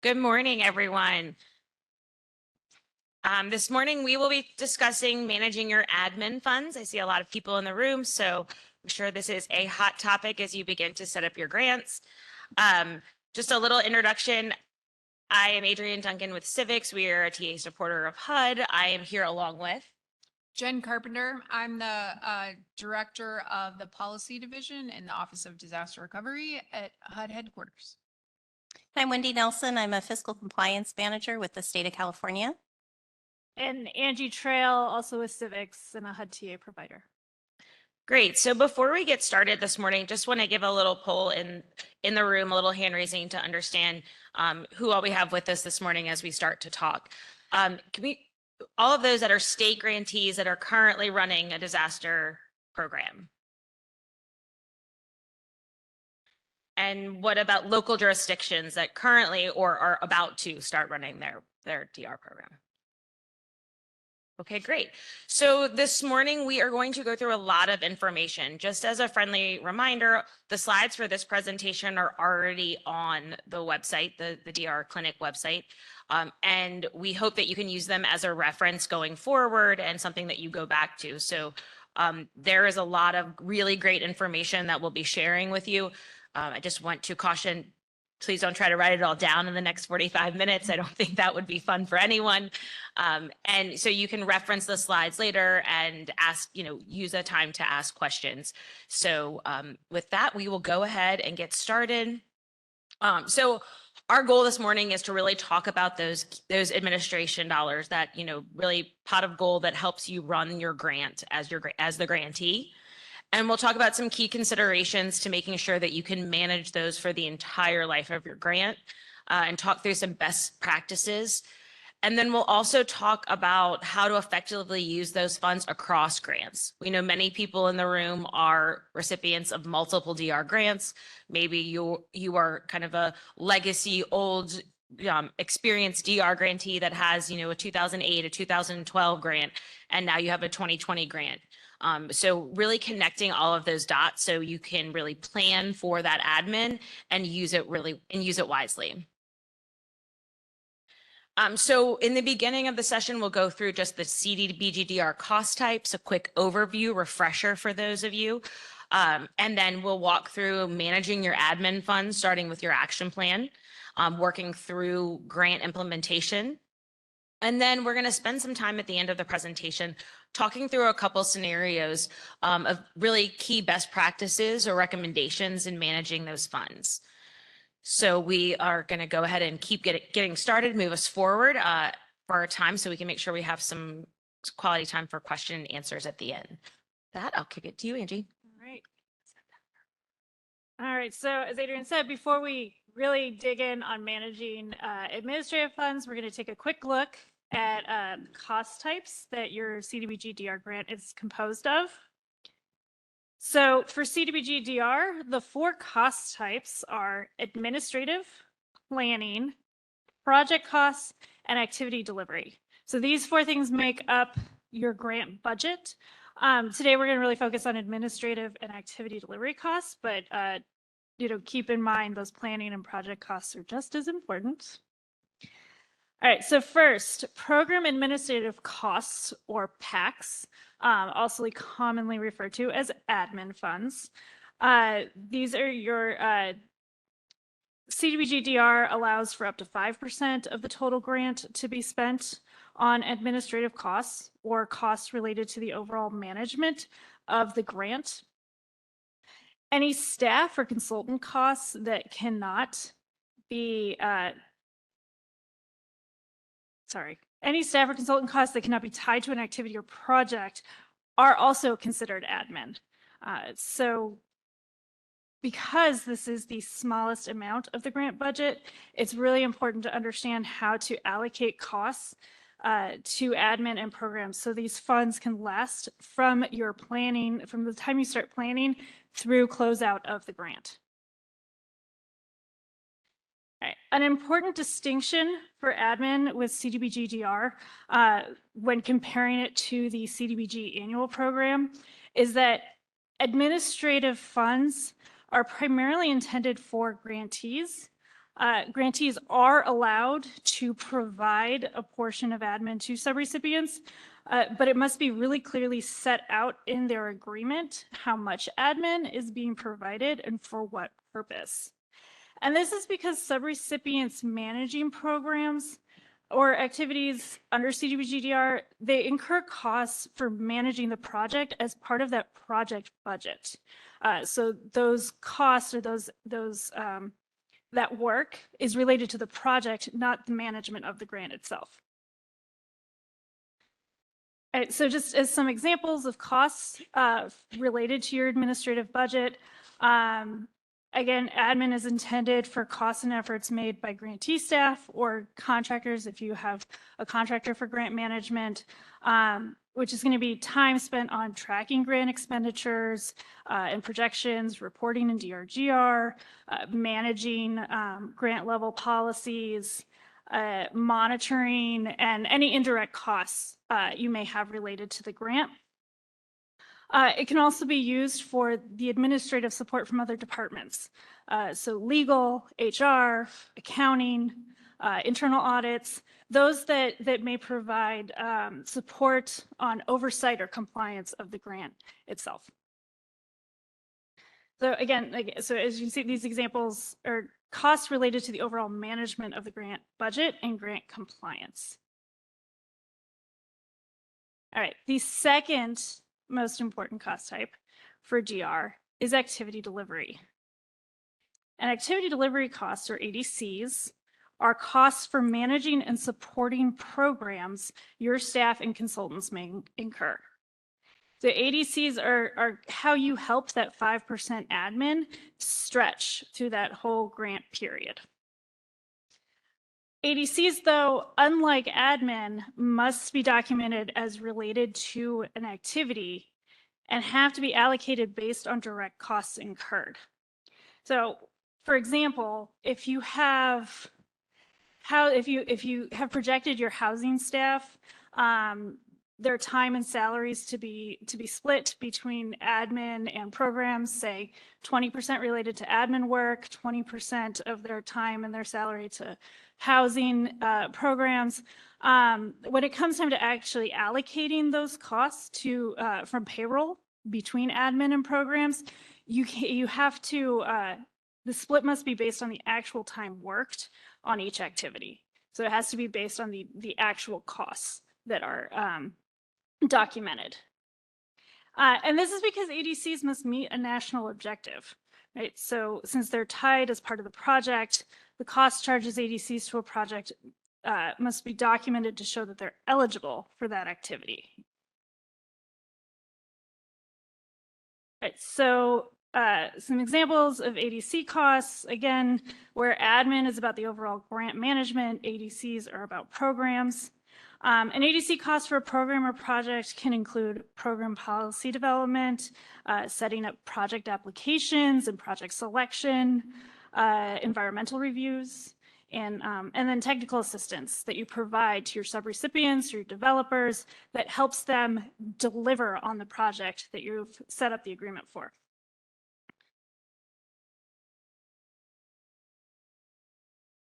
Good morning, everyone. This morning, we will be discussing managing your admin funds. I see a lot of people in the room, so I'm sure this is a hot topic as you begin to set up your grants. Just a little introduction. I am Adrienne Duncan with Civics. We are a TA supporter of HUD. I am here along with Jen Carpenter. I'm the Director of the Policy Division in the Office of Disaster Recovery at HUD headquarters. I'm Wendy Nelson. I'm a Fiscal Compliance Manager with the state of California. And Angie Trail, also with Civics and a HUD TA provider. Great. So before we get started this morning, just want to give a little poll in the room, a little hand raising to understand who all we have with us this morning as we start to talk. All of those that are state grantees that are currently running a disaster program? And what about local jurisdictions that currently or are about to start running their DR program? Okay, great. So this morning we are going to go through a lot of information. Just as a friendly reminder, the slides for this presentation are already on the website, the DR Clinic website. And we hope that you can use them as a reference going forward and something that you go back to. So there is a lot of really great information that we'll be sharing with you. I just want to caution, please don't try to write it all down in the next 45 minutes. I don't think that would be fun for anyone. And so you can reference the slides later and ask, use a time to ask questions. So with that, we will go ahead and get started. So our goal this morning is to really talk about those administration dollars, that, really pot of gold that helps you run your grant as the grantee. And we'll talk about some key considerations to making sure that you can manage those for the entire life of your grant, and talk through some best practices. And then we'll also talk about how to effectively use those funds across grants. We know many people in the room are recipients of multiple DR grants. Maybe you are kind of a legacy old experienced DR grantee that has, a 2008, a 2012 grant, and now you have a 2020 grant. So really connecting all of those dots so you can really plan for that admin and use it wisely. So in the beginning of the session, we'll go through just the CDBG-DR cost types, a quick overview, refresher for those of you. And then we'll walk through managing your admin funds, starting with your action plan, working through grant implementation. And then we're going to spend some time at the end of the presentation talking through a couple scenarios of really key best practices or recommendations in managing those funds. So we are going to go ahead and keep getting started, move us forward for our time so we can make sure we have some quality time for question and answers at the end. With that, I'll kick it to you, Angie. All right. So as Adrienne said, before we really dig in on managing administrative funds, we're going to take a quick look at cost types that your CDBG-DR grant is composed of. So for CDBG-DR, the 4 cost types are administrative, planning, project costs, and activity delivery. So these 4 things make up your grant budget. Today, we're going to really focus on administrative and activity delivery costs, but keep in mind those planning and project costs are just as important. All right, so first, program administrative costs, or PACs, also commonly referred to as admin funds. These are your CDBG-DR allows for up to 5% of the total grant to be spent on administrative costs or costs related to the overall management of the grant. Any staff or consultant costs that cannot be any staff or consultant costs that cannot be tied to an activity or project are also considered admin. So because this is the smallest amount of the grant budget, it's really important to understand how to allocate costs to admin and programs so these funds can last from your planning, from the time you start planning through closeout of the grant. All right. An important distinction for admin with CDBG-DR when comparing it to the CDBG annual program is that administrative funds are primarily intended for grantees Grantees are allowed to provide a portion of admin to subrecipients, but it must be really clearly set out in their agreement how much admin is being provided and for what purpose. And this is because subrecipients managing programs or activities under CDBG-DR, they incur costs for managing the project as part of that project budget. So those costs or that work is related to the project, not the management of the grant itself. All right, so just as some examples of costs related to your administrative budget, again, admin is intended for costs and efforts made by grantee staff or contractors if you have a contractor for grant management, which is going to be time spent on tracking grant expenditures and projections, reporting in DRGR, managing grant level policies, monitoring, and any indirect costs you may have related to the grant. It can also be used for the administrative support from other departments. So legal, HR, accounting, internal audits, those that may provide support on oversight or compliance of the grant itself. So again, so as you can see, these examples are costs related to the overall management of the grant budget and grant compliance. All right, the second most important cost type for DR is activity delivery. And activity delivery costs, or ADCs, are costs for managing and supporting programs your staff and consultants may incur. The ADCs are how you help that 5% admin stretch through that whole grant period. ADCs, though, unlike admin, must be documented as related to an activity and have to be allocated based on direct costs incurred. So, for example, if you have projected your housing staff, their time and salaries to be split between admin and programs, say 20% related to admin work, 20% of their time and their salary to housing programs. When it comes time to actually allocating those costs to from payroll between admin and programs, you have to the split must be based on the actual time worked on each activity. So it has to be based on the actual costs that are documented. And this is because ADCs must meet a national objective, right? So since they're tied as part of the project, the cost charges ADCs to a project must be documented to show that they're eligible for that activity. Right, so some examples of ADC costs, again, where admin is about the overall grant management, ADCs are about programs. An ADC cost for a program or project can include program policy development, setting up project applications and project selection, environmental reviews, and then technical assistance that you provide to your subrecipients, your developers, that helps them deliver on the project that you've set up the agreement for.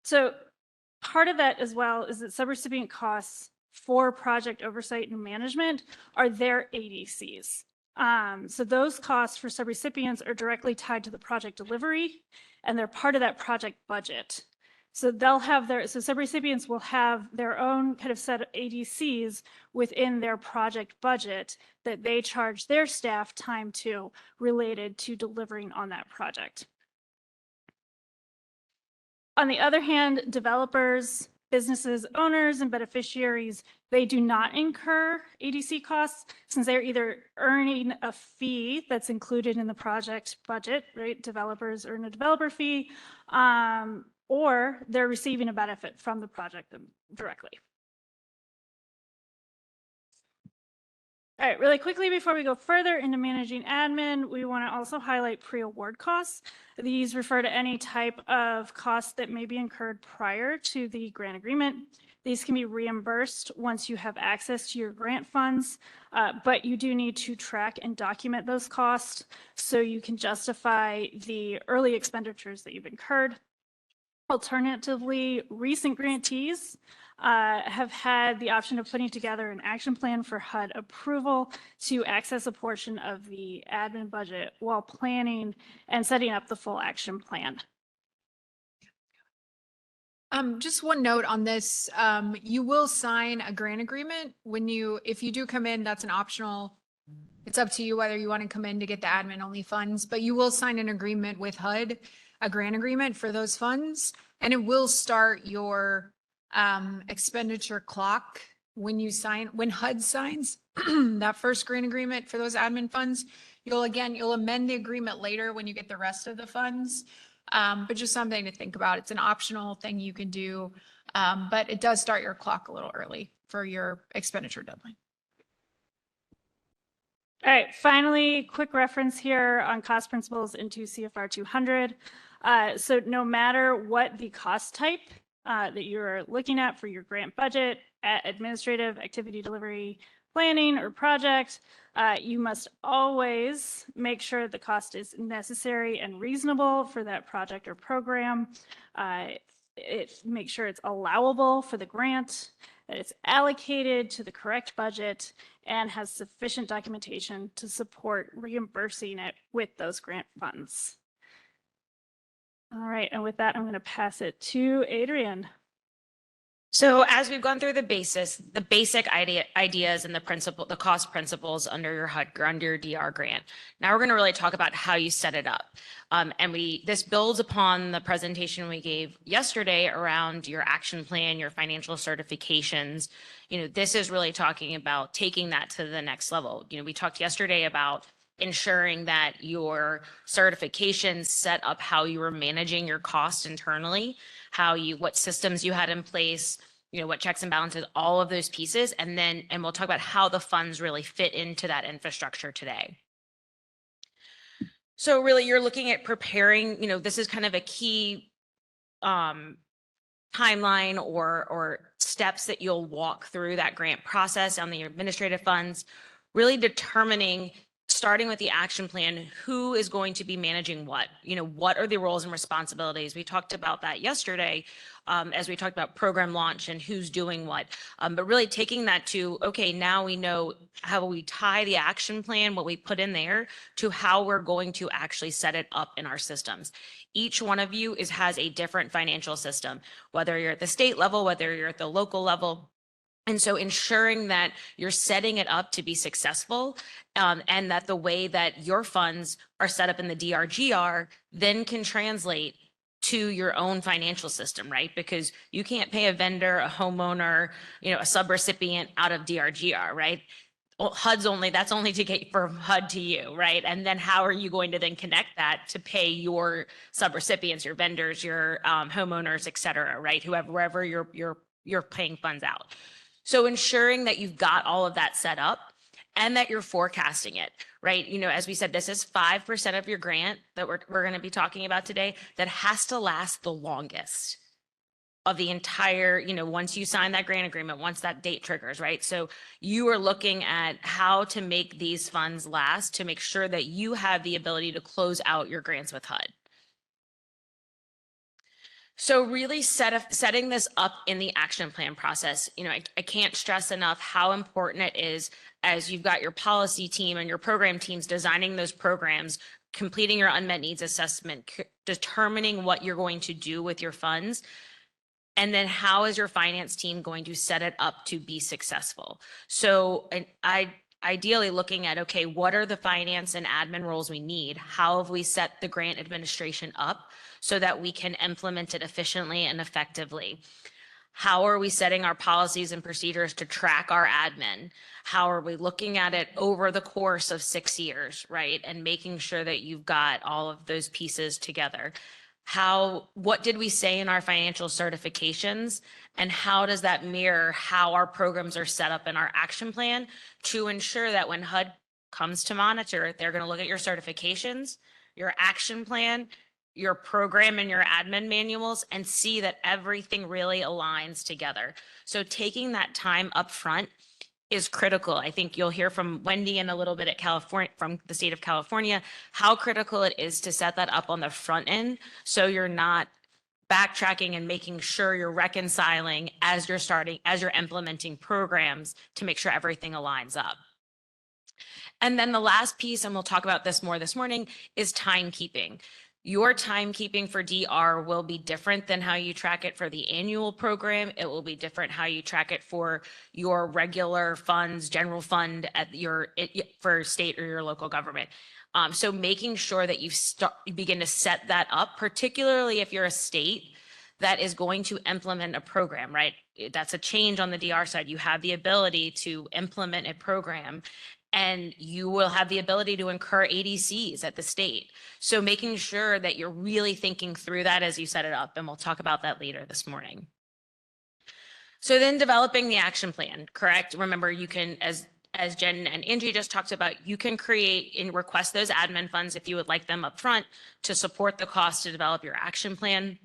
So part of that as well is that subrecipient costs for project oversight and management are their ADCs. So those costs for subrecipients are directly tied to the project delivery, and they're part of that project budget. So they'll have so subrecipients will have their own kind of set of ADCs within their project budget that they charge their staff time to related to delivering on that project. On the other hand, developers, businesses, owners, and beneficiaries, they do not incur ADC costs since they're either earning a fee that's included in the project budget, right? Developers earn a developer fee, or they're receiving a benefit from the project directly. All right, really quickly before we go further into managing admin, we want to also highlight pre-award costs. These refer to any type of cost that may be incurred prior to the grant agreement. These can be reimbursed once you have access to your grant funds, but you do need to track and document those costs so you can justify the early expenditures that you've incurred. Alternatively, recent grantees have had the option of putting together an action plan for HUD approval to access a portion of the admin budget while planning and setting up the full action plan. Just one note on this, you will sign a grant agreement if you do come in, that's an optional. It's up to you whether you want to come in to get the admin only funds, but you will sign an agreement with HUD, a grant agreement for those funds. And it will start your expenditure clock when HUD signs that first grant agreement for those admin funds. You'll amend the agreement later when you get the rest of the funds. But just something to think about. It's an optional thing you can do, but it does start your clock a little early for your expenditure deadline. All right, finally, quick reference here on cost principles into CFR 200. So no matter what the cost type that you're looking at for your grant budget, administrative, activity delivery, planning, or project, you must always make sure the cost is necessary and reasonable for that project or program. Make sure it's allowable for the grant, that it's allocated to the correct budget, and has sufficient documentation to support reimbursing it with those grant funds. All right, and with that, I'm going to pass it to Adrian. So as we've gone through the basic ideas and the cost principles under your DR grant. Now we're going to really talk about how you set it up. This builds upon the presentation we gave yesterday around your action plan, your financial certifications. This is really talking about taking that to the next level. We talked yesterday about ensuring that your certifications set up how you were managing your costs internally, what systems you had in place, what checks and balances, all of those pieces. And we'll talk about how the funds really fit into that infrastructure today. So really you're looking at preparing, this is kind of a key timeline or steps that you'll walk through that grant process on the administrative funds, really determining, starting with the action plan, who is going to be managing what? What are the roles and responsibilities? We talked about that yesterday as we talked about program launch and who's doing what. But really taking that to, okay, now we know how we tie the action plan, what we put in there, to how we're going to actually set it up in our systems. Each one of you has a different financial system, whether you're at the state level, whether you're at the local level. And so ensuring that you're setting it up to be successful and that the way that your funds are set up in the DRGR then can translate to your own financial system, right? Because you can't pay a vendor, a homeowner, a subrecipient out of DRGR, right? Well, that's only to get from HUD to you, right? And then how are you going to then connect that to pay your subrecipients, your vendors, your homeowners, et cetera, right? Wherever you're paying funds out. So ensuring that you've got all of that set up and that you're forecasting it, right? As we said, this is 5% of your grant that we're going to be talking about today that has to last the longest of the entire, once you sign that grant agreement, once that date triggers, right? So you are looking at how to make these funds last to make sure that you have the ability to close out your grants with HUD. So really setting this up in the action plan process, I can't stress enough how important it is as you've got your policy team and your program teams designing those programs, completing your unmet needs assessment, determining what you're going to do with your funds, and then how is your finance team going to set it up to be successful? So ideally looking at, okay, what are the finance and admin roles we need? How have we set the grant administration up so that we can implement it efficiently and effectively? How are we setting our policies and procedures to track our admin? How are we looking at it over the course of 6 years, right? And making sure that you've got all of those pieces together. What did we say in our financial certifications, and how does that mirror how our programs are set up in our action plan to ensure that when HUD comes to monitor, they're going to look at your certifications, your action plan, your program and your admin manuals, and see that everything really aligns together. So taking that time up front is critical. I think you'll hear from Wendy in a little bit from the state of California, how critical it is to set that up on the front end so you're not backtracking and making sure you're reconciling as you're implementing programs to make sure everything aligns up. And then the last piece, and we'll talk about this more this morning, is timekeeping. Your timekeeping for DR will be different than how you track it for the annual program. It will be different how you track it for your regular funds, general fund at for state or your local government. So making sure that you begin to set that up, particularly if you're a state that is going to implement a program, right? That's a change on the DR side. You have the ability to implement a program, and you will have the ability to incur ADCs at the state. So making sure that you're really thinking through that as you set it up, and we'll talk about that later this morning. So then developing the action plan, correct? Remember, you can, as Jen and Angie just talked about, you can create and request those admin funds if you would like them up front to support the cost to develop your action plan.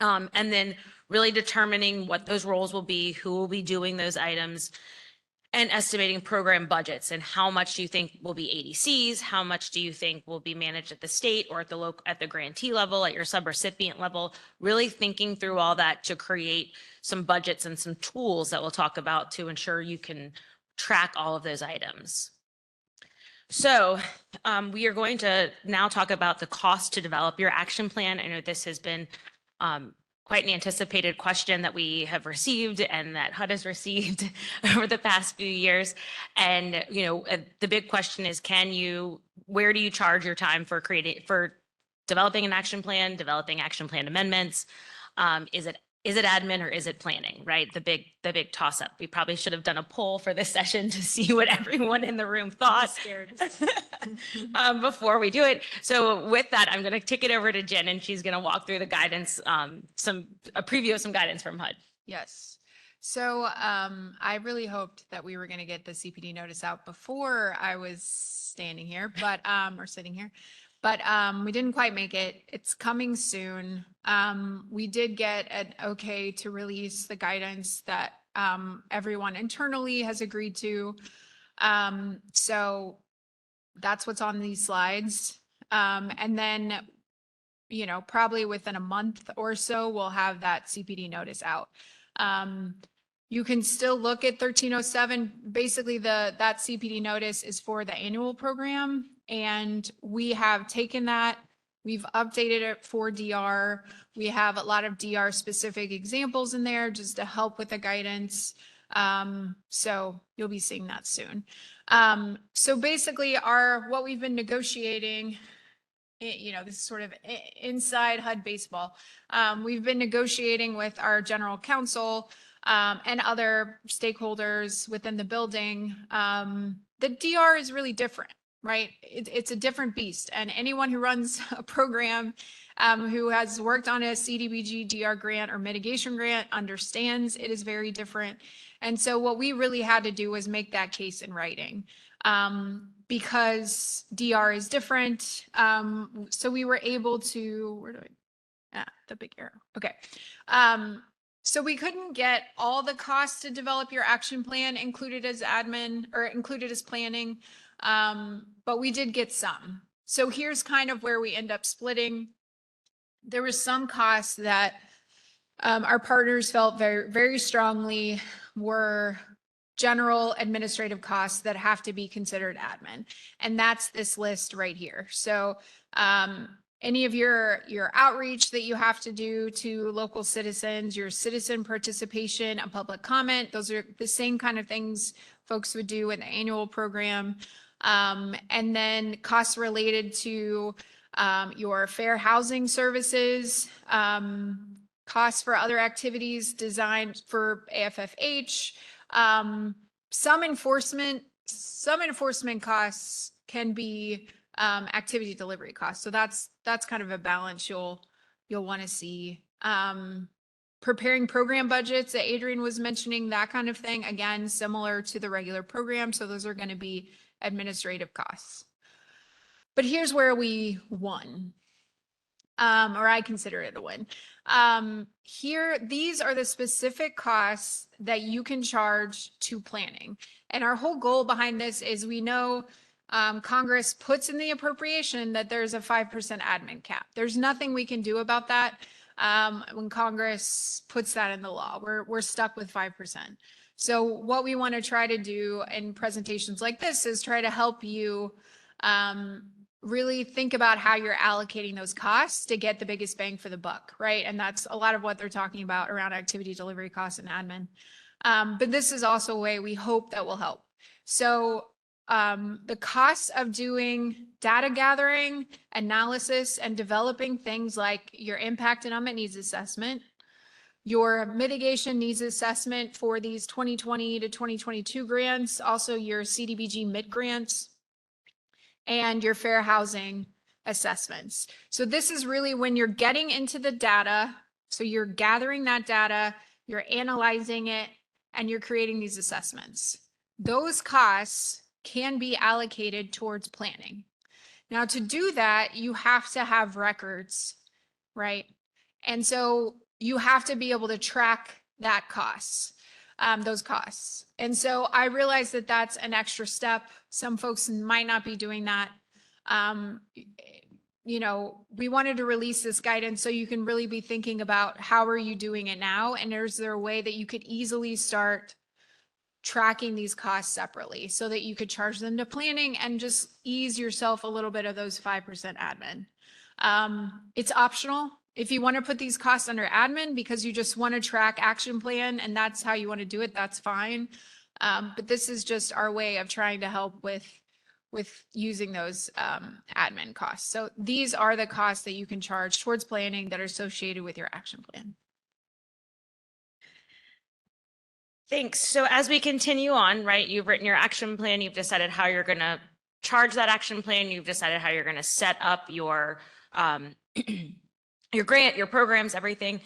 And then really determining what those roles will be, who will be doing those items, and estimating program budgets and how much do you think will be ADCs, how much do you think will be managed at the state or at the grantee level, at your subrecipient level, really thinking through all that to create some budgets and some tools that we'll talk about to ensure you can track all of those items. So we are going to now talk about the cost to develop your action plan. I know this has been quite an anticipated question that we have received and that HUD has received over the past few years. And, the big question is, where do you charge your time for developing an action plan, developing action plan amendments? Is it admin or is it planning, right? The big toss up. We probably should have done a poll for this session to see what everyone in the room thought before we do it. So with that, I'm going to kick it over to Jen, and she's going to walk through the guidance, a preview of some guidance from HUD. Yes. So I really hoped that we were going to get the CPD notice out before I was standing here, or sitting here. But we didn't quite make it. It's coming soon. We did get an okay to release the guidance that everyone internally has agreed to. So that's what's on these slides. And then, probably within a month or so, we'll have that CPD notice out. You can still look at 1307. Basically, that CPD notice is for the annual program. And we have taken that, we've updated it for DR. We have a lot of DR specific examples in there just to help with the guidance. So you'll be seeing that soon. So basically what we've been negotiating, this is sort of inside HUD baseball. We've been negotiating with our general counsel and other stakeholders within the building. The DR is really different. Right? It's a different beast. And anyone who runs a program who has worked on a CDBG-DR grant or mitigation grant understands it is very different. And so what we really had to do was make that case in writing because DR is different. So we were able to, the big arrow. Okay. So we couldn't get all the costs to develop your action plan included as admin or included as planning. But we did get some. So here's kind of where we end up splitting. There was some costs that our partners felt very, very strongly were general administrative costs that have to be considered admin. And that's this list right here. So any of your outreach that you have to do to local citizens, your citizen participation and public comment, those are the same kind of things folks would do in the annual program. And then costs related to your fair housing services, costs for other activities designed for AFFH, some enforcement costs can be activity delivery costs. So that's kind of a balance you'll want to see. Preparing program budgets that Adrian was mentioning, that kind of thing, again, similar to the regular program. So those are going to be administrative costs. But here's where we won, or I consider it a win. These are the specific costs that you can charge to planning. And our whole goal behind this is we know Congress puts in the appropriation that there's a 5% admin cap. There's nothing we can do about that. when Congress puts that in the law. We're stuck with 5%. So what we want to try to do in presentations like this is try to help you really think about how you're allocating those costs to get the biggest bang for the buck, right? And that's a lot of what they're talking about around activity delivery costs and admin. But this is also a way we hope that will help. So the costs of doing data gathering, analysis, and developing things like your impact and unmet needs assessment, your mitigation needs assessment for these 2020 to 2022 grants, also your CDBG mid grants, and your fair housing assessments. So this is really when you're getting into the data. So you're gathering that data, you're analyzing it, and you're creating these assessments. Those costs can be allocated towards planning. Now, to do that, you have to have records, right? And so you have to be able to track that costs, those costs. And so I realize that that's an extra step. Some folks might not be doing that. You know, we wanted to release this guidance so you can really be thinking about how are you doing it now? And is there a way that you could easily start tracking these costs separately so that you could charge them to planning and just ease yourself a little bit of those 5% admin. It's optional. If you want to put these costs under admin because you just want to track action plan and that's how you want to do it, that's fine. But this is just our way of trying to help with using those admin costs. So these are the costs that you can charge towards planning that are associated with your action plan. Thanks. So as we continue on, right, you've written your action plan, you've decided how you're going to charge that action plan, you've decided how you're going to set up your your grant, your programs, everything.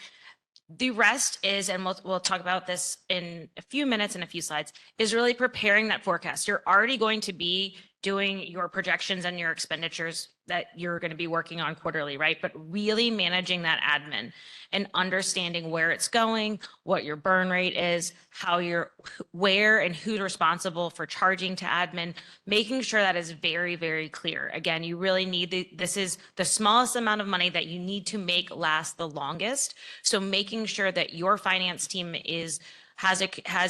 The rest is, and we'll talk about this in a few minutes and a few slides, is really preparing that forecast. You're already going to be doing your projections and your expenditures that you're going to be working on quarterly, right? But really managing that admin and understanding where it's going, what your burn rate is, where and who's responsible for charging to admin, making sure that is very, very clear. Again, you really need this is the smallest amount of money that you need to make last the longest. So making sure that your finance team has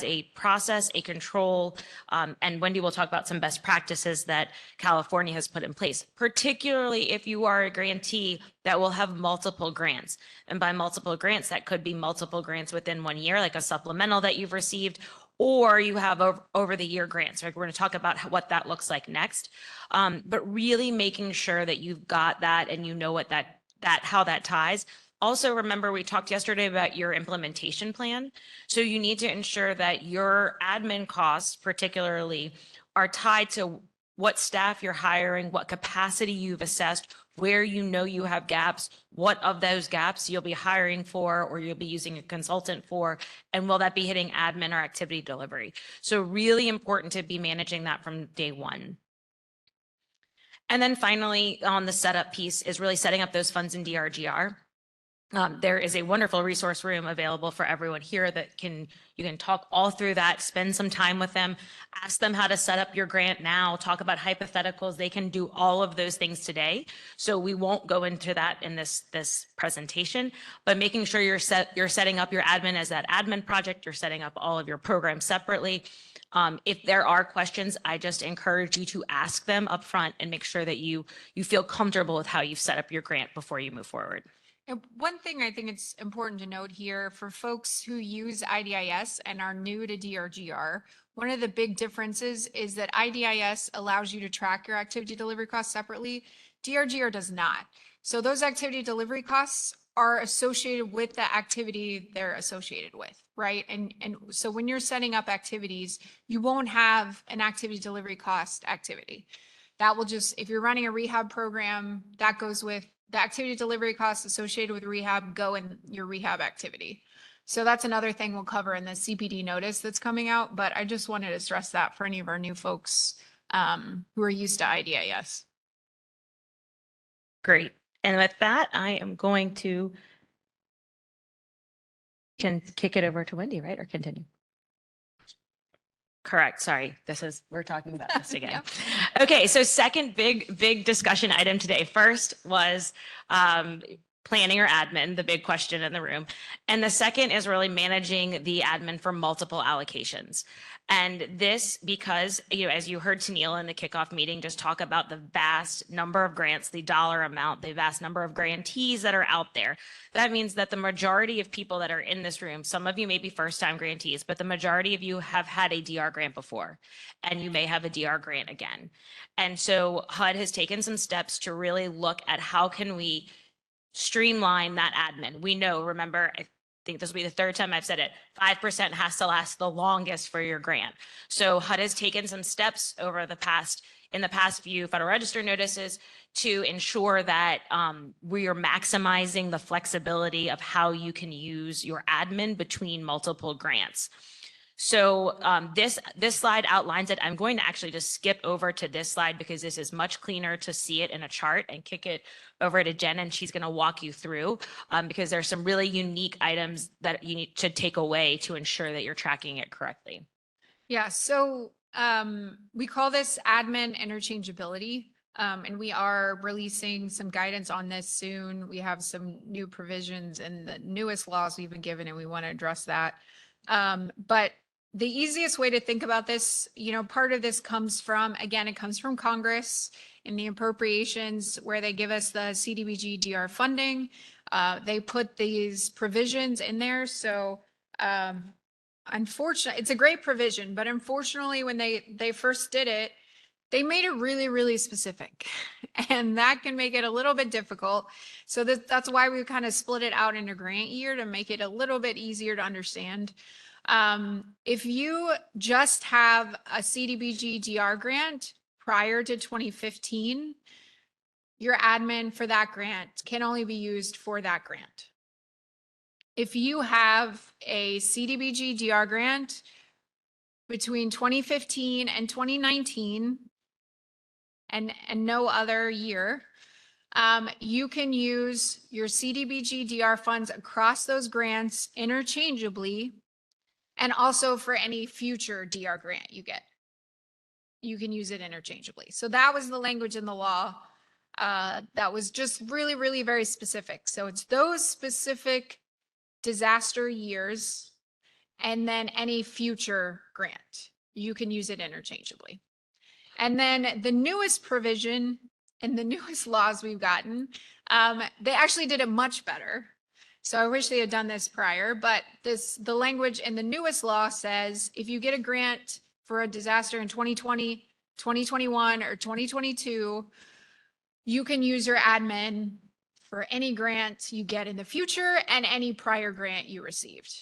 a process, a control, and Wendy will talk about some best practices that California has put in place, particularly if you are a grantee that will have multiple grants. And by multiple grants, that could be multiple grants within 1 year, like a supplemental that you've received, or you have over the year grants. Right? We're going to talk about what that looks like next, but really making sure that you've got that and you know what how that ties. Also, remember, we talked yesterday about your implementation plan. So you need to ensure that your admin costs particularly are tied to what staff you're hiring, what capacity you've assessed, where you know you have gaps, what of those gaps you'll be hiring for or you'll be using a consultant for, and will that be hitting admin or activity delivery? So really important to be managing that from day one. And then finally, on the setup piece is really setting up those funds in DRGR. There is a wonderful resource room available for everyone here that you can talk all through that, spend some time with them, ask them how to set up your grant now, talk about hypotheticals. They can do all of those things today. So we won't go into that in this presentation, but making sure you're setting up your admin as that admin project, you're setting up all of your programs separately. If there are questions, I just encourage you to ask them up front and make sure that you feel comfortable with how you've set up your grant before you move forward. And one thing I think it's important to note here for folks who use IDIS and are new to DRGR, one of the big differences is that IDIS allows you to track your activity delivery costs separately. DRGR does not. So those activity delivery costs are associated with the activity they're associated with, right? And so when you're setting up activities, you won't have an activity delivery cost activity. That will just, if you're running a rehab program, that goes with the activity delivery costs associated with rehab go in your rehab activity. So that's another thing we'll cover in the CPD notice that's coming out, but I just wanted to stress that for any of our new folks who are used to IDIS. Great. And with that, I am going to kick it over to Wendy, right? Or continue? Correct. Sorry. We're talking about this again. Yep. Okay. So second big discussion item today. First was planning or admin, the big question in the room. And the second is really managing the admin for multiple allocations. And this because, as you heard Tennille in the kickoff meeting, just talk about the vast number of grants, the dollar amount, the vast number of grantees that are out there. That means that the majority of people that are in this room, some of you may be first-time grantees, but the majority of you have had a DR grant before, and you may have a DR grant again. And so HUD has taken some steps to really look at how can we streamline that admin. We know, remember, I think this will be the third time I've said it, 5% has to last the longest for your grant. So HUD has taken some steps over in the past few Federal Register notices to ensure that we are maximizing the flexibility of how you can use your admin between multiple grants. So this slide outlines it. I'm going to actually just skip over to this slide because this is much cleaner to see it in a chart, and kick it over to Jen, and she's going to walk you through because there's some really unique items that you need to take away to ensure that you're tracking it correctly. Yeah, so we call this admin interchangeability. And we are releasing some guidance on this soon. We have some new provisions in the newest laws we've been given, and we want to address that. But the easiest way to think about this, part of this comes from, again, it comes from Congress in the appropriations where they give us the CDBG-DR funding. They put these provisions in there. So unfortunately, it's a great provision, but unfortunately, when they first did it, they made it really, really specific, and that can make it a little bit difficult. So that's why we kind of split it out in a grant year to make it a little bit easier to understand. If you just have a CDBG-DR grant prior to 2015, your admin for that grant can only be used for that grant. If you have a CDBG-DR grant between 2015 and 2019, and no other year, you can use your CDBG-DR funds across those grants interchangeably, and also for any future DR grant you get. You can use it interchangeably. So that was the language in the law that was just really, really very specific. So it's those specific disaster years, and then any future grant, you can use it interchangeably. And then the newest provision and the newest laws we've gotten, they actually did it much better. So I wish they had done this prior, but the language in the newest law says if you get a grant for a disaster in 2020, 2021, or 2022, you can use your admin for any grant you get in the future and any prior grant you received.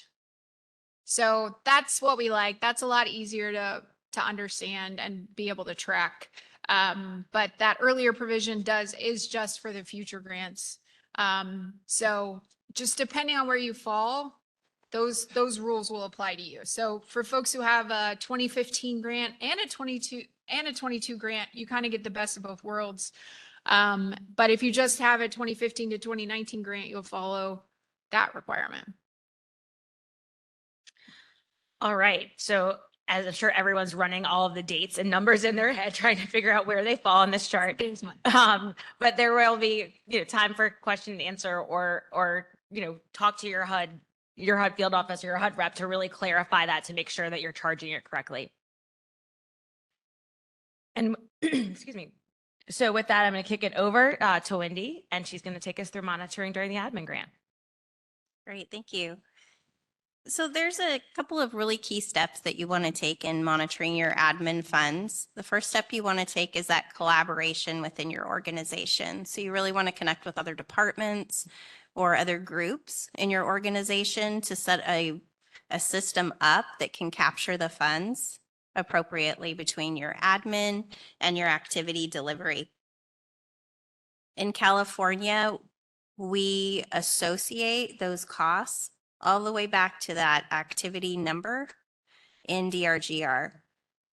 So that's what we like. That's a lot easier to understand and be able to track. But that earlier provision is just for the future grants. So just depending on where you fall, those rules will apply to you. So for folks who have a 2015 grant and a 22 grant, you kind of get the best of both worlds. But if you just have a 2015 to 2019 grant, you'll follow that requirement. All right. So as I'm sure everyone's running all of the dates and numbers in their head, trying to figure out where they fall on this chart. But there will be, time for question and answer, or talk to your HUD field office or your HUD rep to really clarify that, to make sure that you're charging it correctly. And excuse me. So with that, I'm going to kick it over to Wendy, and she's going to take us through monitoring during the admin grant. Great, thank you. So there's a couple of really key steps that you want to take in monitoring your admin funds. The first step you want to take is that collaboration within your organization. So you really want to connect with other departments or other groups in your organization to set a system up that can capture the funds appropriately between your admin and your activity delivery. In California, we associate those costs all the way back to that activity number in DRGR.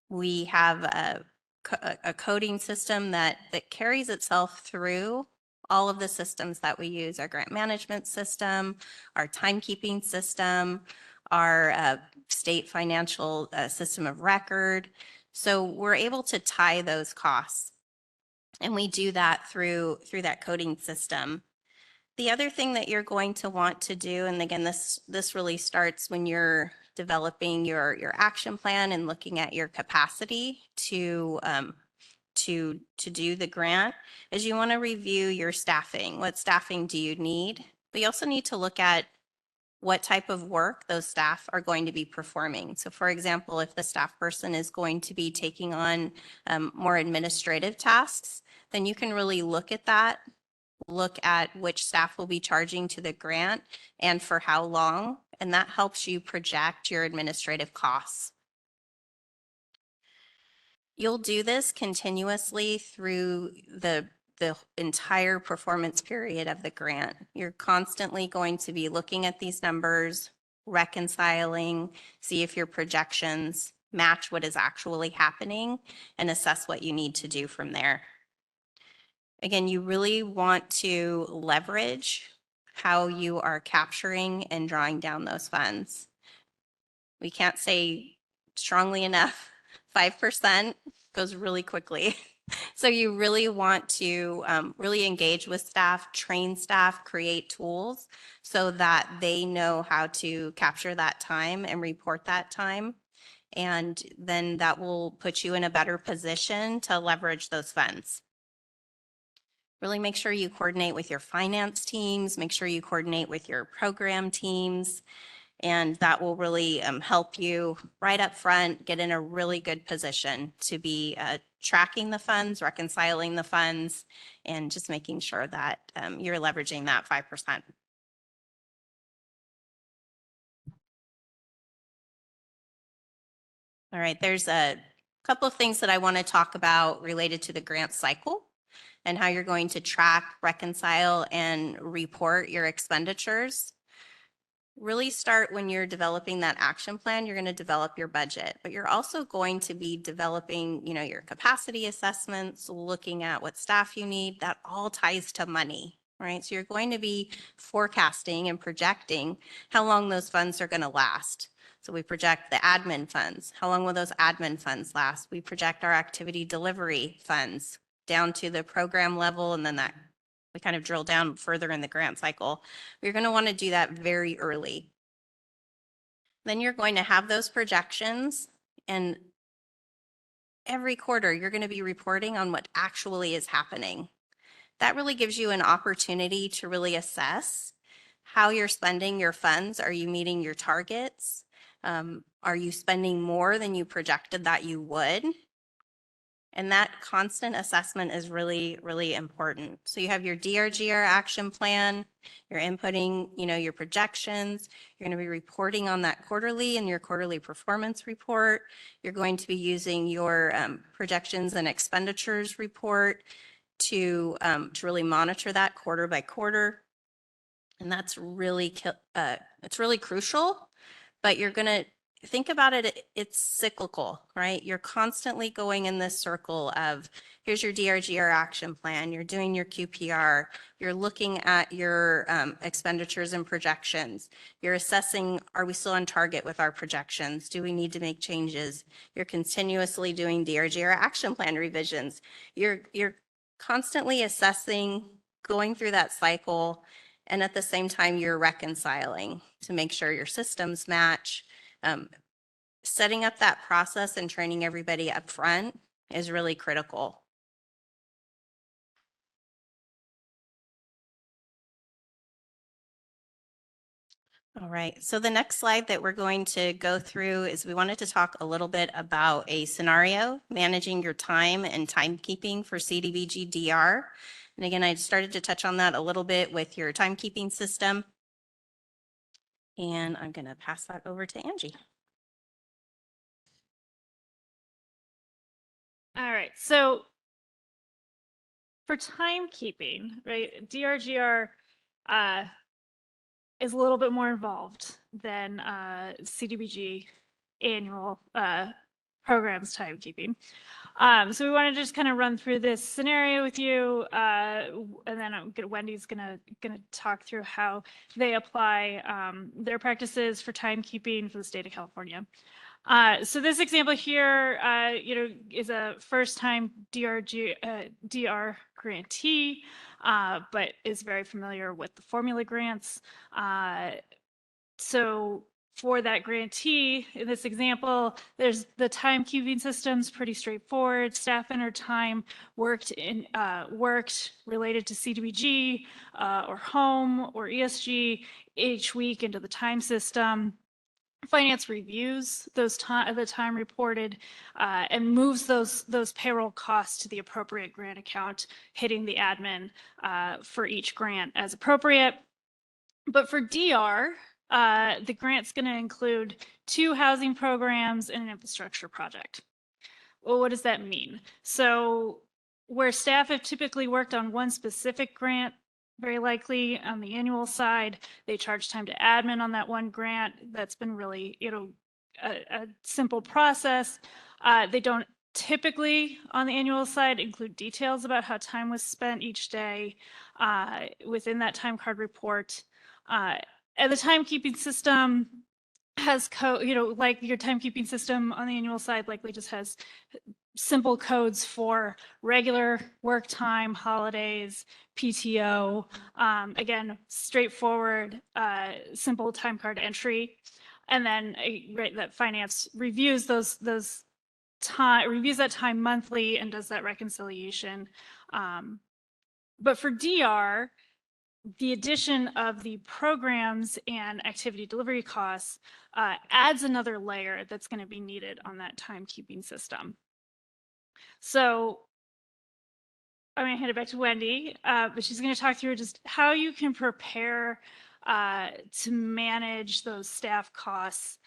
We have a coding system that carries itself through all of the systems that we use, our grant management system, our timekeeping system, our state financial system of record. So we're able to tie those costs, and we do that through that coding system. The other thing that you're going to want to do, and again, this really starts when you're developing your action plan and looking at your capacity to do the grant, is you want to review your staffing. What staffing do you need? But you also need to look at what type of work those staff are going to be performing. So for example, if the staff person is going to be taking on more administrative tasks, then you can really look at that, look at which staff will be charging to the grant and for how long, and that helps you project your administrative costs. You'll do this continuously through the entire performance period of the grant. You're constantly going to be looking at these numbers, reconciling, see if your projections match what is actually happening, and assess what you need to do from there. Again, you really want to leverage how you are capturing and drawing down those funds. We can't say strongly enough, 5% goes really quickly. So you really want to really engage with staff, train staff, create tools so that they know how to capture that time and report that time. And then that will put you in a better position to leverage those funds. Really make sure you coordinate with your finance teams, make sure you coordinate with your program teams, and that will really help you right up front get in a really good position to be tracking the funds, reconciling the funds, and just making sure that you're leveraging that 5%. All right, there's a couple of things that I want to talk about related to the grant cycle and how you're going to track, reconcile, and report your expenditures. Really start when you're developing that action plan, you're going to develop your budget, but you're also going to be developing, your capacity assessments, looking at what staff you need. That all ties to money, right? So you're going to be forecasting and projecting how long those funds are going to last. So we project the admin funds. How long will those admin funds last? We project our activity delivery funds down to the program level, and then that we kind of drill down further in the grant cycle. You're going to want to do that very early. Then you're going to have those projections, and every quarter you're going to be reporting on what actually is happening. That really gives you an opportunity to really assess how you're spending your funds. Are you meeting your targets? Are you spending more than you projected that you would? And that constant assessment is really, really important. So you have your DRGR action plan, you're inputting, your projections, you're going to be reporting on that quarterly in your quarterly performance report. You're going to be using your projections and expenditures report to really monitor that quarter by quarter. And that's really, it's really crucial, but you're going to think about it, it's cyclical, right? You're constantly going in this circle of, here's your DRGR action plan, you're doing your QPR, you're looking at your expenditures and projections, you're assessing, are we still on target with our projections? Do we need to make changes? You're continuously doing DRGR action plan revisions. You're constantly assessing, going through that cycle, and at the same time, you're reconciling to make sure your systems match. Setting up that process and training everybody up front is really critical. All right, so the next slide that we're going to go through is we wanted to talk a little bit about a scenario, managing your time and timekeeping for CDBG-DR. And again, I started to touch on that a little bit with your timekeeping system. And I'm going to pass that over to Angie. All right, so for timekeeping, right, DRGR is a little bit more involved than CDBG annual programs timekeeping. So we want to just kind of run through this scenario with you, and then Wendy's gonna talk through how they apply their practices for timekeeping for the state of California. So this example here, is a first-time DR grantee. but is very familiar with the formula grants. So for that grantee, in this example, there's the timekeeping system's pretty straightforward. Staff entered time worked related to CDBG or home or ESG each week into the time system. Finance reviews the time reported and moves those payroll costs to the appropriate grant account, hitting the admin for each grant as appropriate. But for DR, the grant's going to include 2 housing programs and an infrastructure project. Well, what does that mean? So where staff have typically worked on one specific grant, very likely on the annual side, they charge time to admin on that one grant. That's been really, a simple process. They don't typically on the annual side include details about how time was spent each day within that time card report. And the timekeeping system has code, like your timekeeping system on the annual side likely just has simple codes for regular work time, holidays, PTO. Again, straightforward, simple time card entry. And then that finance reviews that time monthly and does that reconciliation. But for DR, the addition of the programs and activity delivery costs adds another layer that's going to be needed on that timekeeping system. So I'm going to hand it back to Wendy, but she's going to talk through just how you can prepare to manage those staff costs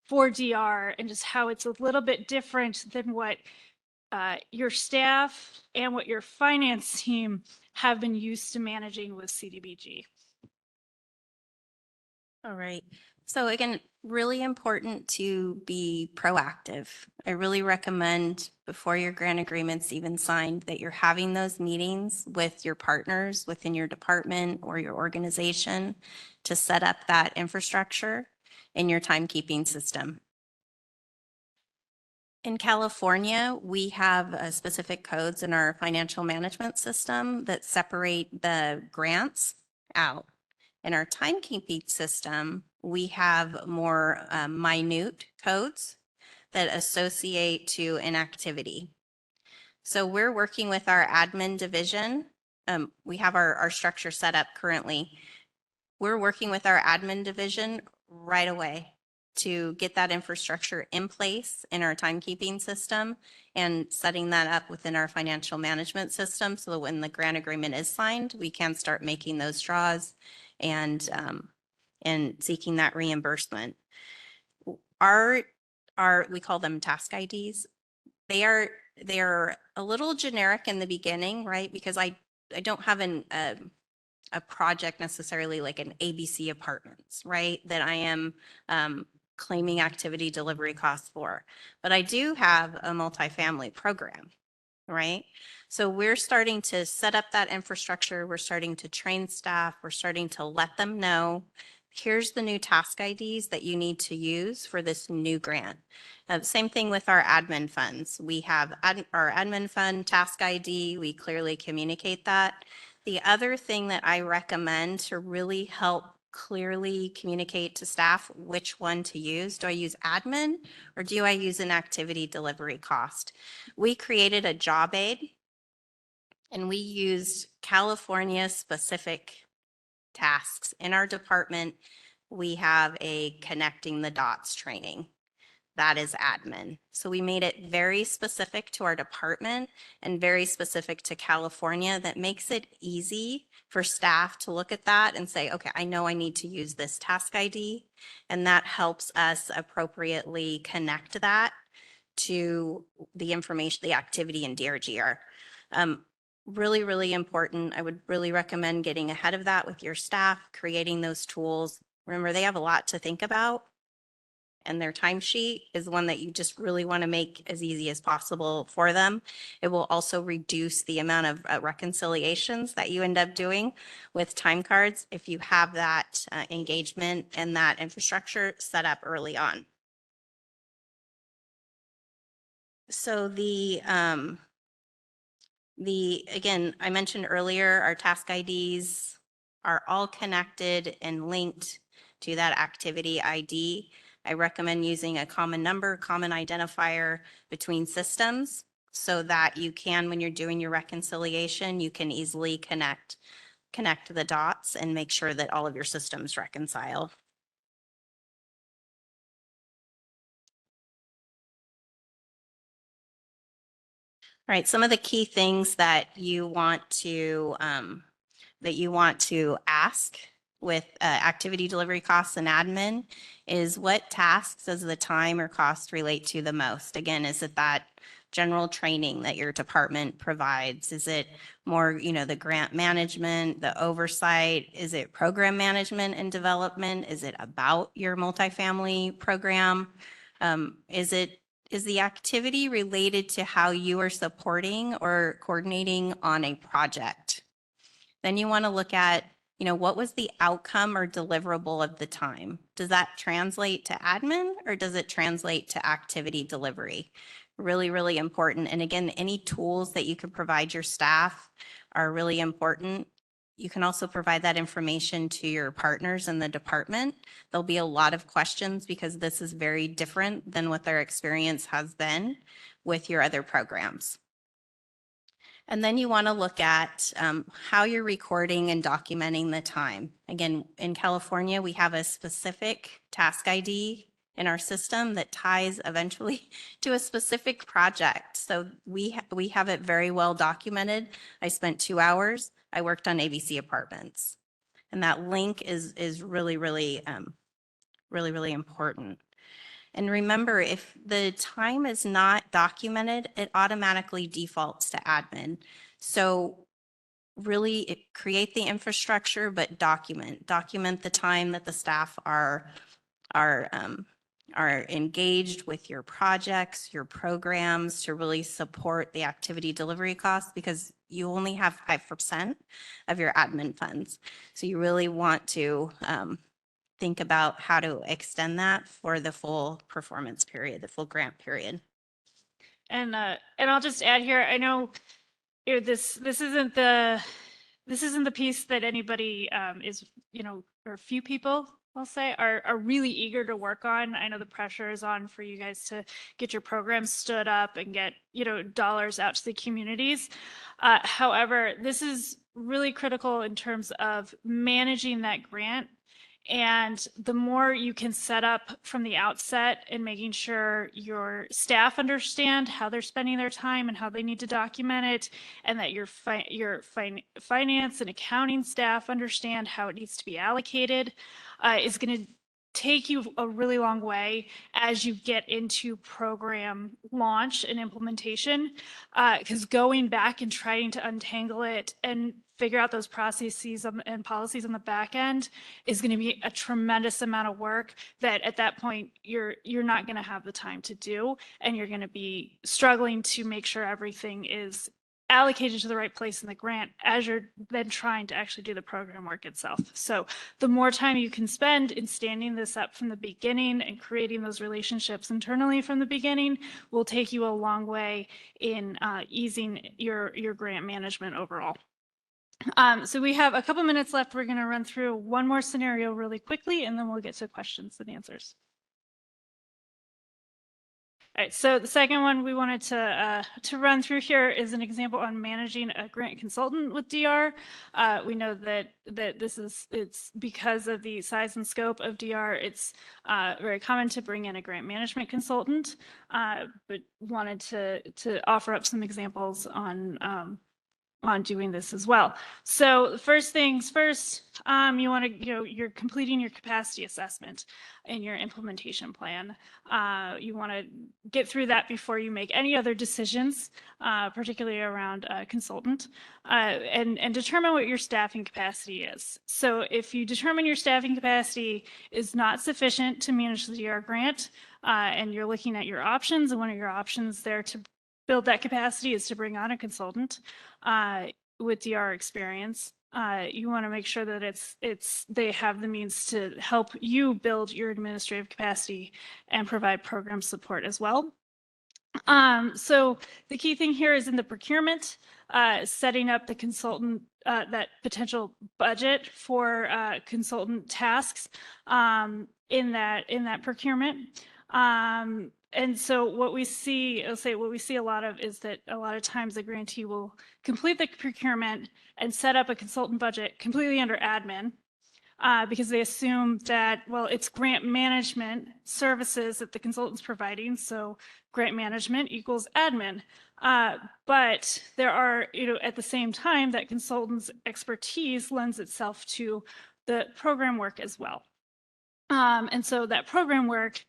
for DR and just how it's a little bit different than what your staff and what your finance team have been used to managing with CDBG. All right. So again, really important to be proactive. I really recommend before your grant agreement's even signed that you're having those meetings with your partners within your department or your organization to set up that infrastructure in your timekeeping system. In California, we have specific codes in our financial management system that separate the grants out. In our timekeeping system, we have more minute codes that associate to an activity. So we're working with our admin division. We have our structure set up currently. We're working with our admin division right away to get that infrastructure in place in our timekeeping system and setting that up within our financial management system so that when the grant agreement is signed, we can start making those draws and seeking that reimbursement. We call them task IDs. They are a little generic in the beginning, right? Because I don't have a project necessarily like an ABC Apartments, right? That I am claiming activity delivery costs for, but I do have a multifamily program, right? So we're starting to set up that infrastructure. We're starting to train staff. We're starting to let them know, here's the new task IDs that you need to use for this new grant. Same thing with our admin funds. We have our admin fund task ID. We clearly communicate that. The other thing that I recommend to really help clearly communicate to staff which one to use. Do I use admin or do I use an activity delivery cost? We created a job aid and we used California specific tasks. In our department, we have a connecting the dots training. That is admin. So we made it very specific to our department and very specific to California. That makes it easy for staff to look at that and say, okay, I know I need to use this task ID. And that helps us appropriately connect that to the information, the activity in DRGR. Really, really important. I would really recommend getting ahead of that with your staff, creating those tools. Remember, they have a lot to think about. And their timesheet is one that you just really want to make as easy as possible for them. It will also reduce the amount of reconciliations that you end up doing with time cards if you have that engagement and that infrastructure set up early on. So Again, I mentioned earlier, our task IDs are all connected and linked to that activity ID. I recommend using a common number, common identifier between systems so that you can, when you're doing your reconciliation, you can easily connect the dots and make sure that all of your systems reconcile. All right, some of the key things that you want to ask with activity delivery costs and admin is, what tasks does the time or cost relate to the most? Again, is it that general training that your department provides? Is it more, the grant management, the oversight? Is it program management and development? Is it about your multifamily program? Is the activity related to how you are supporting or coordinating on a project? Then you want to look at, what was the outcome or deliverable of the time? Does that translate to admin or does it translate to activity delivery? Really, really important. And again, any tools that you can provide your staff are really important. You can also provide that information to your partners in the department. There'll be a lot of questions because this is very different than what their experience has been with your other programs. And then you want to look at how you're recording and documenting the time. Again, in California, we have a specific task ID in our system that ties eventually to a specific project. So we have it very well documented. I spent 2 hours. I worked on ABC apartments. And that link is really, really, really, really important. And remember, if the time is not documented, it automatically defaults to admin. So really create the infrastructure, but document the time that the staff are engaged with your projects, your programs to really support the activity delivery costs, because you only have 5% of your admin funds. So you really want to think about how to extend that for the full performance period, the full grant period. And I'll just add here, I know this isn't the piece that anybody is, or a few people, I'll say, are really eager to work on. I know the pressure is on for you guys to get your programs stood up and get, dollars out to the communities. However, this is really critical in terms of managing that grant. And the more you can set up from the outset and making sure your staff understand how they're spending their time and how they need to document it, and that your finance and accounting staff understand how it needs to be allocated, is going to take you a really long way as you get into program launch and implementation, because going back and trying to untangle it and figure out those processes and policies on the back end is going to be a tremendous amount of work that at that point you're not going to have the time to do, and you're going to be struggling to make sure everything is allocated to the right place in the grant as you're then trying to actually do the program work itself. So the more time you can spend in standing this up from the beginning and creating those relationships internally from the beginning will take you a long way in easing your grant management overall. So we have a couple minutes left. We're going to run through one more scenario really quickly, and then we'll get to questions and answers. All right, so the second one we wanted to run through here is an example on managing a grant consultant with DR. We know that it's because of the size and scope of DR, it's very common to bring in a grant management consultant, but wanted to offer up some examples on doing this as well. So first things first, you want to, you're completing your capacity assessment and your implementation plan. You want to get through that before you make any other decisions, particularly around a consultant, and determine what your staffing capacity is. So if you determine your staffing capacity is not sufficient to manage the DR grant, and you're looking at your options, and one of your options there to build that capacity is to bring on a consultant with DR experience. You want to make sure that they have the means to help you build your administrative capacity and provide program support as well. So the key thing here is in the procurement. setting up the consultant, that potential budget for consultant tasks in that procurement. And so what we see, what we see a lot of is that a lot of times the grantee will complete the procurement and set up a consultant budget completely under admin. Because they assume that, well, it's grant management services that the consultant's providing, so grant management equals admin. But there are, at the same time, that consultant's expertise lends itself to the program work as well. And so that program work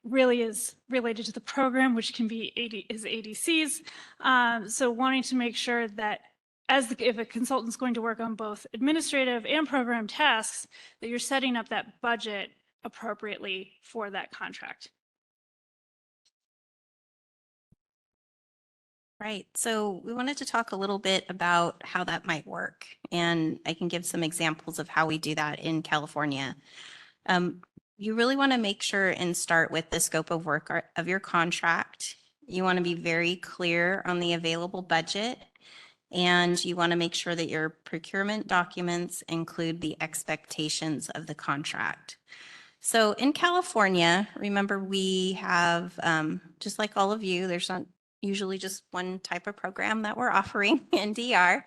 really is related to the program, which can be ADCs. So wanting to make sure that if a consultant's going to work on both administrative and program tasks, that you're setting up that budget appropriately for that contract. Right. So we wanted to talk a little bit about how that might work. And I can give some examples of how we do that in California. You really want to make sure and start with the scope of work of your contract. You want to be very clear on the available budget. And you want to make sure that your procurement documents include the expectations of the contract. So in California, remember we have, just like all of you, there's not usually just one type of program that we're offering in DR.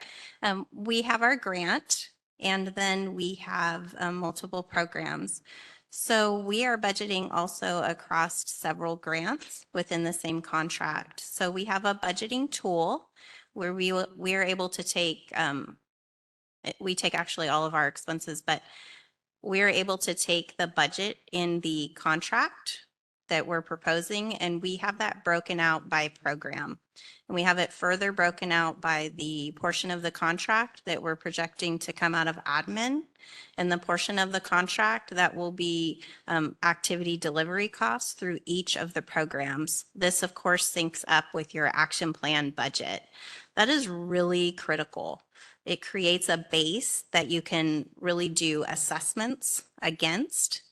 We have our grant, and then we have multiple programs. So we are budgeting also across several grants within the same contract. So we have a budgeting tool where we are able to take, we take actually all of our expenses, but we're able to take the budget in the contract that we're proposing, and we have that broken out by program. And we have it further broken out by the portion of the contract that we're projecting to come out of admin, and the portion of the contract that will be activity delivery costs through each of the programs. This, of course, syncs up with your action plan budget. That is really critical. It creates a base that you can really do assessments against.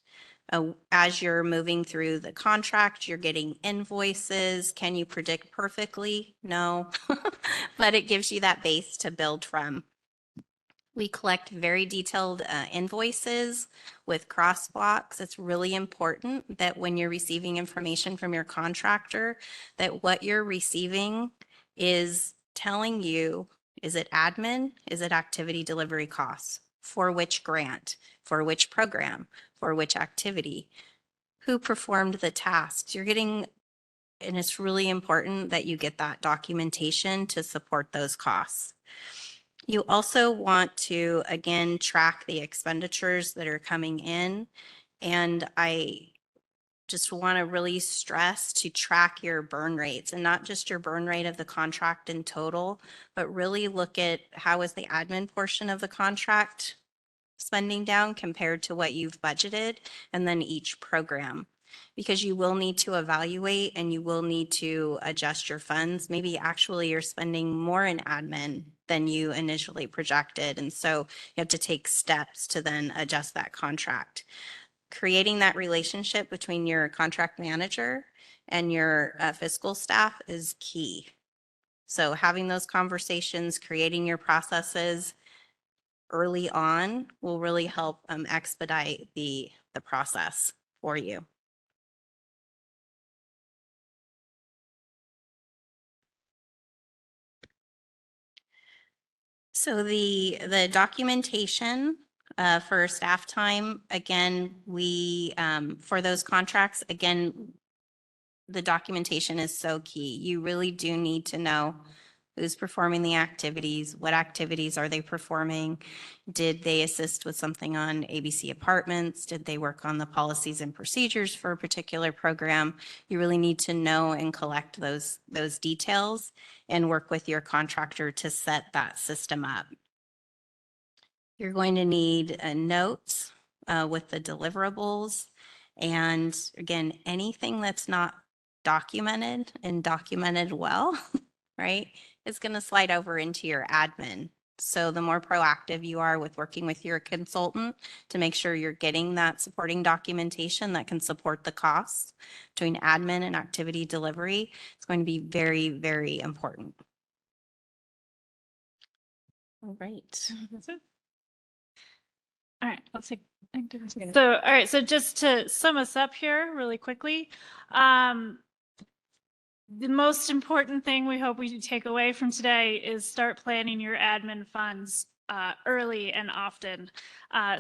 As you're moving through the contract, you're getting invoices. Can you predict perfectly? No, but it gives you that base to build from. We collect very detailed invoices with crosswalks. It's really important that when you're receiving information from your contractor, that what you're receiving is telling you, is it admin? Is it activity delivery costs? For which grant? For which program? For which activity? Who performed the tasks? You're getting, and it's really important that you get that documentation to support those costs. You also want to, again, track the expenditures that are coming in. And I just want to really stress to track your burn rates, and not just your burn rate of the contract in total, but really look at how is the admin portion of the contract spending down compared to what you've budgeted, and then each program, because you will need to evaluate and you will need to adjust your funds. Maybe actually you're spending more in admin than you initially projected. And so you have to take steps to then adjust that contract. Creating that relationship between your contract manager and your fiscal staff is key. So having those conversations, creating your processes early on will really help expedite the process for you. So the documentation for staff time, again, we for those contracts, again, the documentation is so key. You really do need to know who's performing the activities, what activities are they performing? Did they assist with something on ABC Apartments? Did they work on the policies and procedures for a particular program? You really need to know and collect those details and work with your contractor to set that system up. You're going to need notes with the deliverables. And again, anything that's not documented and documented well, right, is going to slide over into your admin. So the more proactive you are with working with your consultant to make sure you're getting that supporting documentation that can support the costs between admin and activity delivery, it's going to be very, very important. All right. That's it. All right, I'll take. So, all right, so just to sum us up here really quickly, the most important thing we hope we take away from today is start planning your admin funds early and often.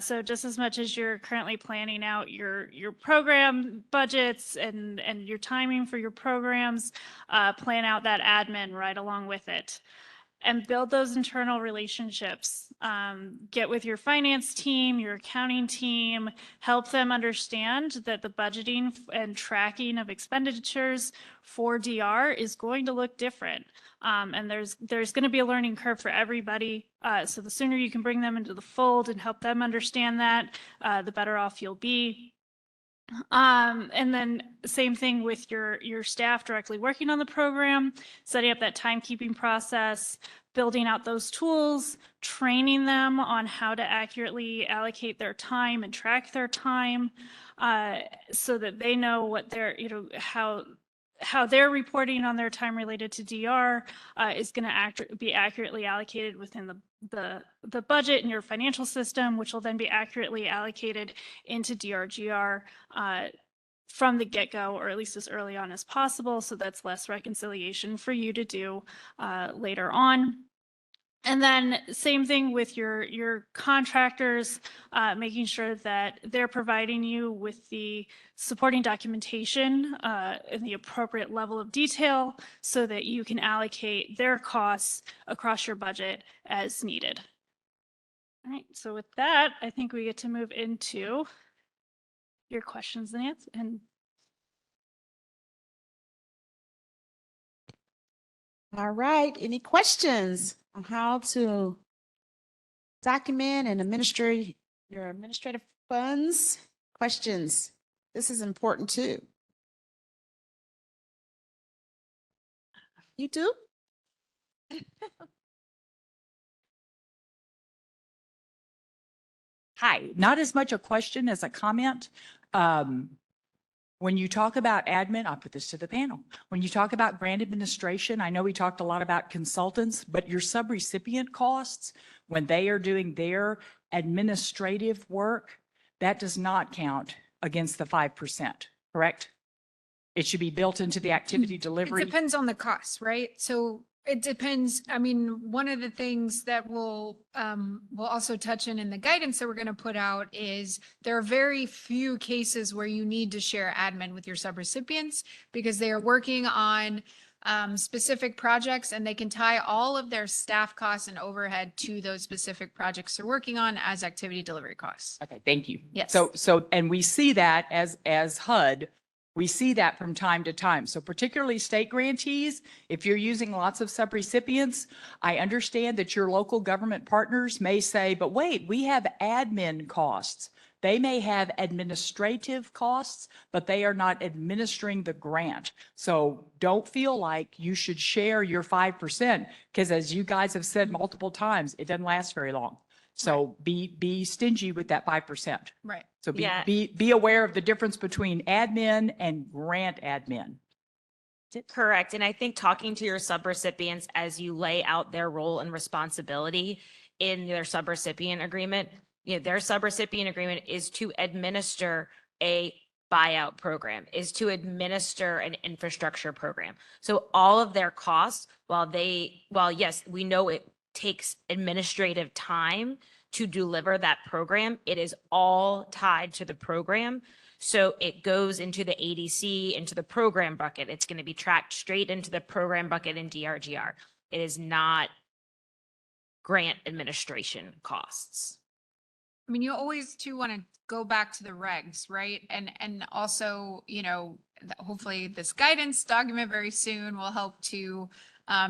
So just as much as you're currently planning out your program budgets and your timing for your programs, plan out that admin right along with it. And build those internal relationships. Get with your finance team, your accounting team, help them understand that the budgeting and tracking of expenditures for DR is going to look different. And there's going to be a learning curve for everybody. So the sooner you can bring them into the fold and help them understand that, the better off you'll be. And then same thing with your staff directly working on the program, setting up that timekeeping process, building out those tools, training them on how to accurately allocate their time and track their time, so that they know what they're, how they're reporting on their time related to DR is going to be accurately allocated within the budget in your financial system, which will then be accurately allocated into DRGR from the get-go, or at least as early on as possible. So that's less reconciliation for you to do later on. And then same thing with your contractors, making sure that they're providing you with the supporting documentation in the appropriate level of detail so that you can allocate their costs across your budget as needed. All right, so with that, I think we get to move into your questions and answers. All right, any questions on how to document and administrate your administrative funds? Questions? This is important too. You too? Hi, not as much a question as a comment. When you talk about admin, I'll put this to the panel. When you talk about grant administration, I know we talked a lot about consultants, but your subrecipient costs, when they are doing their administrative work, that does not count against the 5%, correct? It should be built into the activity It delivery. depends on the cost, right? So it depends. I mean, one of the things that we'll also touch in the guidance that we're going to put out is there are very few cases where you need to share admin with your subrecipients because they are working on specific projects and they can tie all of their staff costs and overhead to those specific projects they're working on as activity delivery costs. Okay, thank you. Yes. So, and we see that as HUD, we see that from time to time. So particularly state grantees, if you're using lots of subrecipients, I understand that your local government partners may say, but wait, we have admin costs. They may have administrative costs, but they are not administering the grant. So don't feel like you should share your 5% because as you guys have said multiple times, it doesn't last very long. So be stingy with that 5%. Right. So Yeah. be aware of the difference between admin and grant admin. Correct. And I think talking to your subrecipients as you lay out their role and responsibility in their subrecipient agreement, their subrecipient agreement is to administer a buyout program, is to administer an infrastructure program. So all of their costs, while yes, we know it takes administrative time to deliver that program, it is all tied to the program. So it goes into the ADC, into the program bucket. It's going to be tracked straight into the program bucket in DRGR. It is not grant administration costs. I mean, you always too want to go back to the regs, right? And also, hopefully this guidance document very soon will help to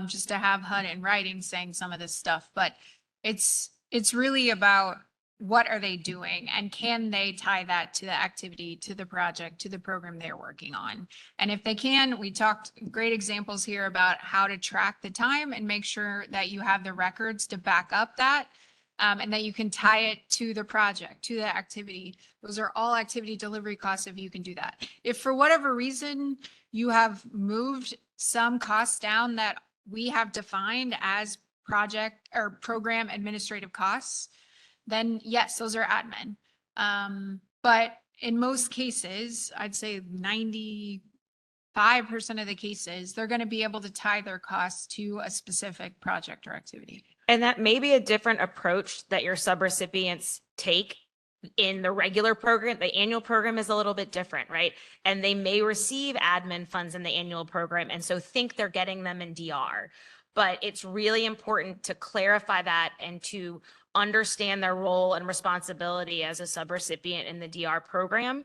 just to have HUD in writing saying some of this stuff. But it's really about what are they doing and can they tie that to the activity, to the project, to the program they're working on? And if they can, we talked great examples here about how to track the time and make sure that you have the records to back up that. And that you can tie it to the project, to the activity. Those are all activity delivery costs if you can do that. If for whatever reason you have moved some costs down that we have defined as project or program administrative costs, then yes, those are admin. But in most cases, I'd say 95% of the cases, they're going to be able to tie their costs to a specific project or activity. And that may be a different approach that your subrecipients take in the regular program. The annual program is a little bit different, right? And they may receive admin funds in the annual program and so think they're getting them in DR. But it's really important to clarify that and to understand their role and responsibility as a subrecipient in the DR program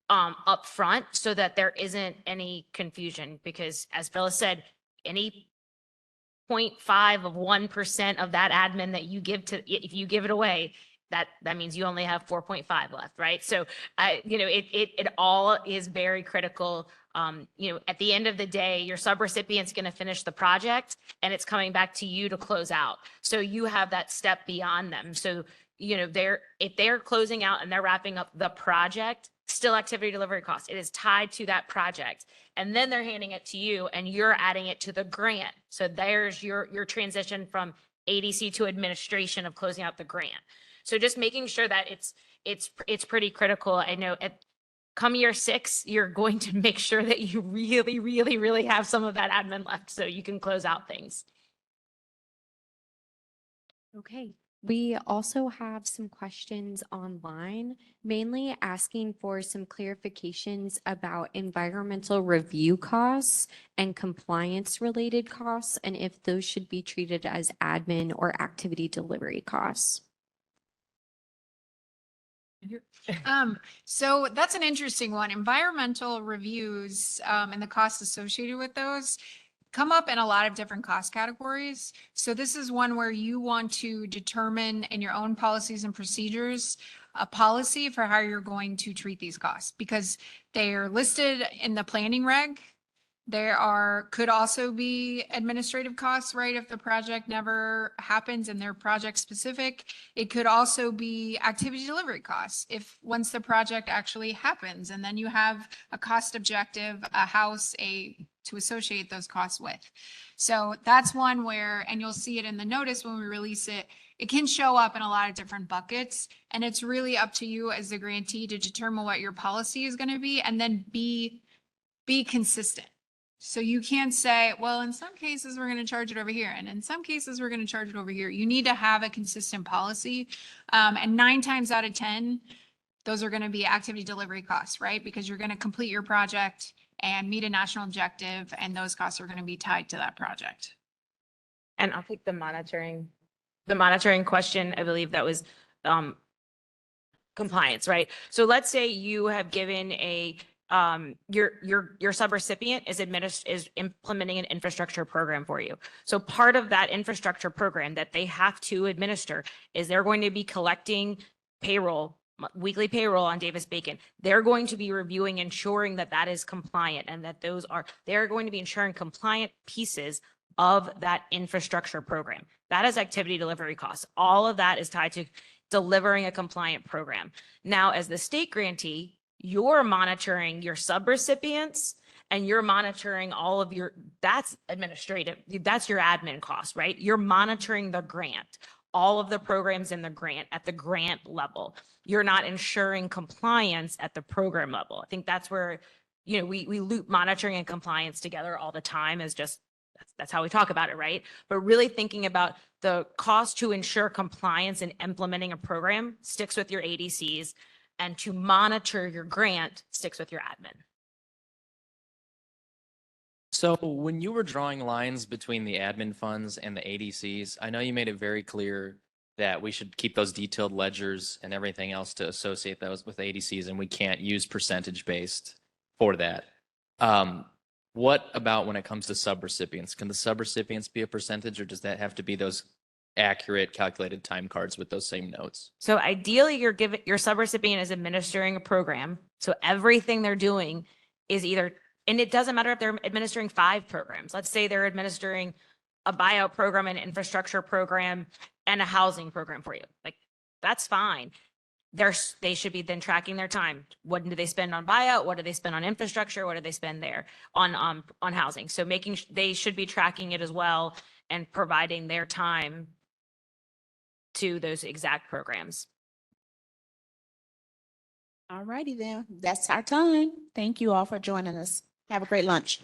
up front so that there isn't any confusion. Because as Phyllis said, any 0.5 of 1% of that admin that you give to, if you give it away, that means you only have 4.5 left, right? So, it all is very critical. At the end of the day, your subrecipient's going to finish the project and it's coming back to you to close out. So you have that step beyond them. So, if they're closing out and they're wrapping up the project, still activity delivery costs. It is tied to that project. And then they're handing it to you and you're adding it to the grant. So there's your transition from ADC to administration of closing out the grant. So just making sure that it's pretty critical. I know come year 6, you're going to make sure that you really, really, really have some of that admin left so you can close out things. Okay. We also have some questions online, mainly asking for some clarifications about environmental review costs and compliance related costs, and if those should be treated as admin or activity delivery costs. So that's an interesting one. Environmental reviews, and the costs associated with those come up in a lot of different cost categories. So this is one where you want to determine in your own policies and procedures a policy for how you're going to treat these costs, because they are listed in the planning reg. Could also be administrative costs, right? If the project never happens and they're project specific. It could also be activity delivery costs if once the project actually happens, and then you have a cost objective, a house, to associate those costs with. So that's one where, and you'll see it in the notice when we release it, it can show up in a lot of different buckets, and it's really up to you as the grantee to determine what your policy is going to be and then be consistent. So you can't say, well, in some cases, we're going to charge it over here. And in some cases, we're going to charge it over here. You need to have a consistent policy. And 9 times out of 10, those are going to be activity delivery costs, right? Because you're going to complete your project and meet a national objective, and those costs are going to be tied to that project. And I'll take the monitoring question. I believe that was compliance, right? So let's say you have given your subrecipient is implementing an infrastructure program for you. So part of that infrastructure program that they have to administer is they're going to be collecting weekly payroll on Davis-Bacon. They're going to be reviewing, ensuring that that is compliant and that they're going to be ensuring compliant pieces of that infrastructure program. That is activity delivery costs. All of that is tied to delivering a compliant program. Now, as the state grantee, you're monitoring your subrecipients and you're monitoring all of that's administrative, that's your admin costs, right? You're monitoring the grant, all of the programs in the grant at the grant level. You're not ensuring compliance at the program level. I think that's where, we loop monitoring and compliance together all the time as just, that's how we talk about it, right? But really thinking about the cost to ensure compliance and implementing a program sticks with your ADCs, and to monitor your grant sticks with your admin. So when you were drawing lines between the admin funds and the ADCs, I know you made it very clear that we should keep those detailed ledgers and everything else to associate those with ADCs, and we can't use percentage based for that. What about when it comes to subrecipients? Can the subrecipients be a percentage, or does that have to be those accurate calculated time cards with those same notes? So ideally your subrecipient is administering a program. So everything they're doing is either, and it doesn't matter if they're administering 5 programs. Let's say they're administering a buyout program, an infrastructure program, and a housing program for you. Like, that's fine. They should be then tracking their time. What do they spend on buyout? What do they spend on infrastructure? What do they spend there on housing? So they should be tracking it as well and providing their time to those exact programs. All righty then. That's our time. Thank you all for joining us. Have a great lunch.